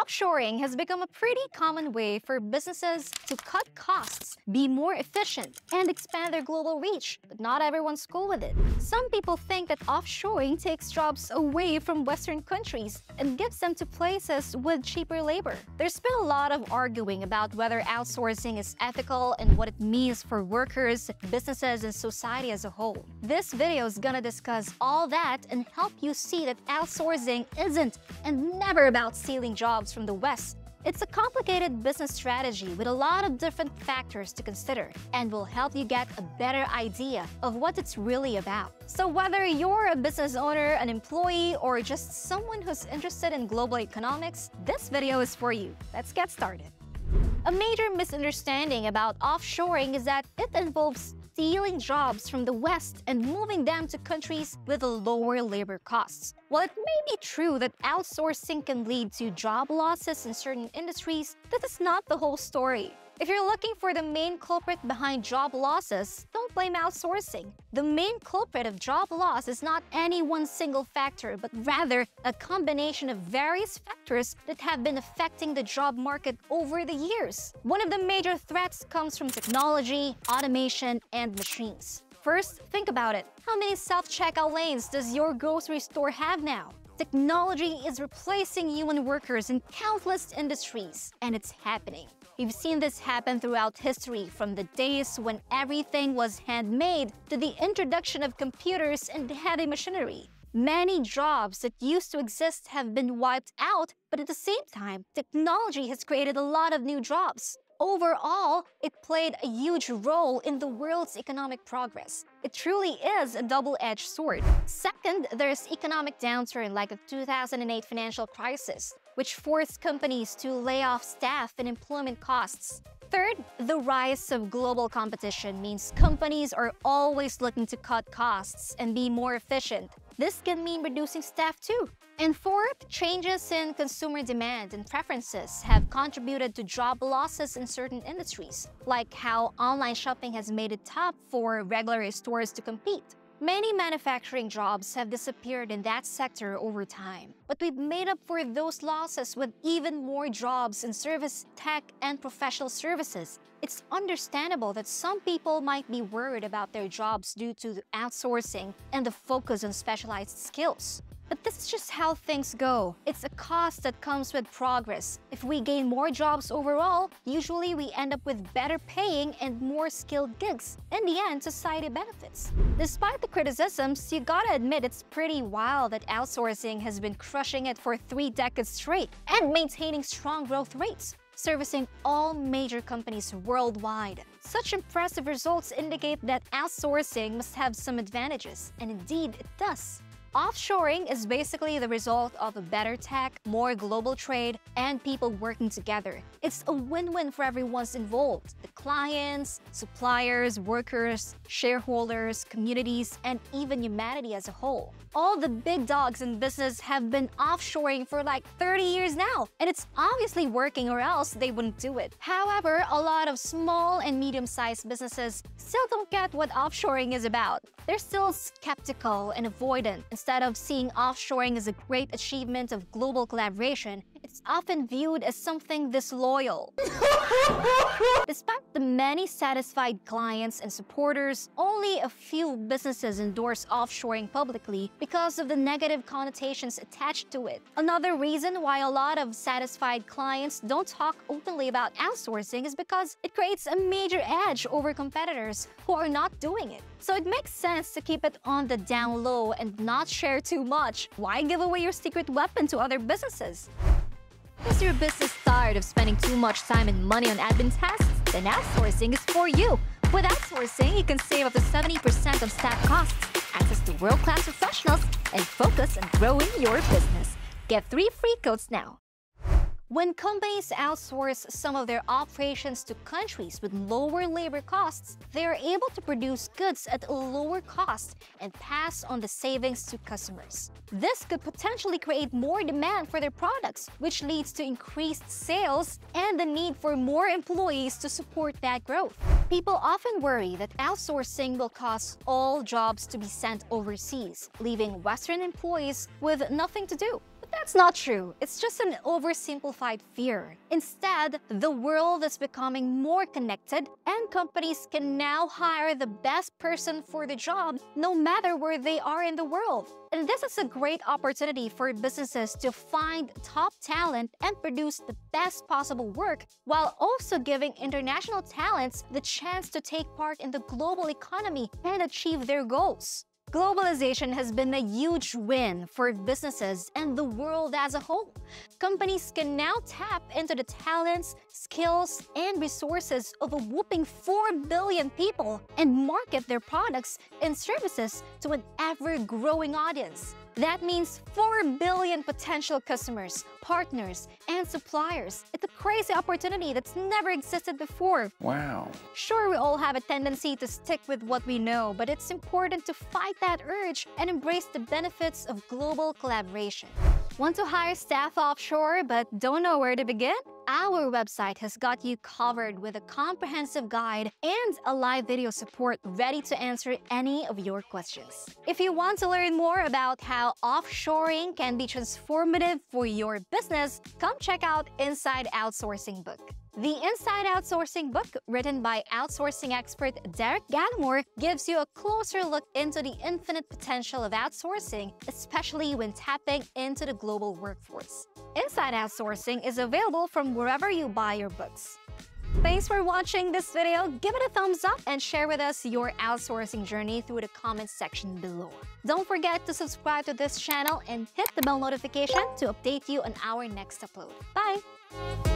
Offshoring has become a pretty common way for businesses to cut costs, be more efficient, and expand their global reach, but not everyone's cool with it. Some people think that offshoring takes jobs away from Western countries and gives them to places with cheaper labor. There's been a lot of arguing about whether outsourcing is ethical and what it means for workers, businesses, and society as a whole. This video is gonna discuss all that and help you see that outsourcing isn't and never about stealing jobs from the West. It's a complicated business strategy with a lot of different factors to consider and will help you get a better idea of what it's really about. So whether you're a business owner, an employee, or just someone who's interested in global economics, this video is for you. Let's get started. A major misunderstanding about offshoring is that it involves stealing jobs from the West and moving them to countries with lower labor costs. While it may be true that outsourcing can lead to job losses in certain industries, this is not the whole story. If you're looking for the main culprit behind job losses, don't blame outsourcing. The main culprit of job loss is not any one single factor, but rather a combination of various factors that have been affecting the job market over the years. One of the major threats comes from technology, automation, and machines. First, think about it. How many self-checkout lanes does your grocery store have now? Technology is replacing human workers in countless industries, and it's happening. We've seen this happen throughout history, from the days when everything was handmade to the introduction of computers and heavy machinery. Many jobs that used to exist have been wiped out, but at the same time, technology has created a lot of new jobs. Overall, it played a huge role in the world's economic progress. It truly is a double-edged sword. Second, there's economic downturn like the 2008 financial crisis, which forced companies to lay off staff and employment costs. Third, the rise of global competition means companies are always looking to cut costs and be more efficient. This can mean reducing staff too. And fourth, changes in consumer demand and preferences have contributed to job losses in certain industries, like how online shopping has made it tough for regular stores to compete. Many manufacturing jobs have disappeared in that sector over time, but we've made up for those losses with even more jobs in service, tech, and professional services. It's understandable that some people might be worried about their jobs due to the outsourcing and the focus on specialized skills. But this is just how things go. It's a cost that comes with progress. If we gain more jobs overall, usually we end up with better paying and more skilled gigs. In the end, society benefits. Despite the criticisms, you gotta admit it's pretty wild that outsourcing has been crushing it for 3 decades straight and maintaining strong growth rates, servicing all major companies worldwide. Such impressive results indicate that outsourcing must have some advantages, and indeed it does. Offshoring is basically the result of a better tech, more global trade, and people working together. It's a win-win for everyone involved: the clients, suppliers, workers, shareholders, communities, and even humanity as a whole. All the big dogs in business have been offshoring for like 30 years now, and it's obviously working, or else they wouldn't do it. However, a lot of small and medium-sized businesses still don't get what offshoring is about. They're still skeptical and avoidant. Instead of seeing offshoring as a great achievement of global collaboration, it's often viewed as something disloyal. Despite the many satisfied clients and supporters, only a few businesses endorse offshoring publicly because of the negative connotations attached to it. Another reason why a lot of satisfied clients don't talk openly about outsourcing is because it creates a major edge over competitors who are not doing it. So it makes sense to keep it on the down low and not share too much. Why give away your secret weapon to other businesses? Is your business tired of spending too much time and money on admin tasks? Then outsourcing is for you. With outsourcing, you can save up to 70% of staff costs, access to world-class professionals, and focus on growing your business. Get 3 free codes now. When companies outsource some of their operations to countries with lower labor costs, they are able to produce goods at a lower cost and pass on the savings to customers. This could potentially create more demand for their products, which leads to increased sales and the need for more employees to support that growth. People often worry that outsourcing will cause all jobs to be sent overseas, leaving Western employees with nothing to do. But that's That's not true. It's just an oversimplified fear. Instead, the world is becoming more connected, and companies can now hire the best person for the job no matter where they are in the world. And this is a great opportunity for businesses to find top talent and produce the best possible work, while also giving international talents the chance to take part in the global economy and achieve their goals. Globalization has been a huge win for businesses and the world as a whole. Companies can now tap into the talents, skills, and resources of a whopping 4 billion people and market their products and services to an ever-growing audience. That means 4 billion potential customers, partners, and suppliers. It's a crazy opportunity that's never existed before. Wow. Sure, we all have a tendency to stick with what we know, but it's important to fight that urge and embrace the benefits of global collaboration. Want to hire staff offshore but don't know where to begin? Our website has got you covered with a comprehensive guide and a live video support ready to answer any of your questions. If you want to learn more about how offshoring can be transformative for your business, come check out Inside Outsourcing book. The Inside Outsourcing book, written by outsourcing expert Derek Gallimore, gives you a closer look into the infinite potential of outsourcing, especially when tapping into the global workforce. Inside Outsourcing is available from wherever you buy your books. Thanks for watching this video. Give it a thumbs up and share with us your outsourcing journey through the comments section below. Don't forget to subscribe to this channel and hit the bell notification to update you on our next upload. Bye!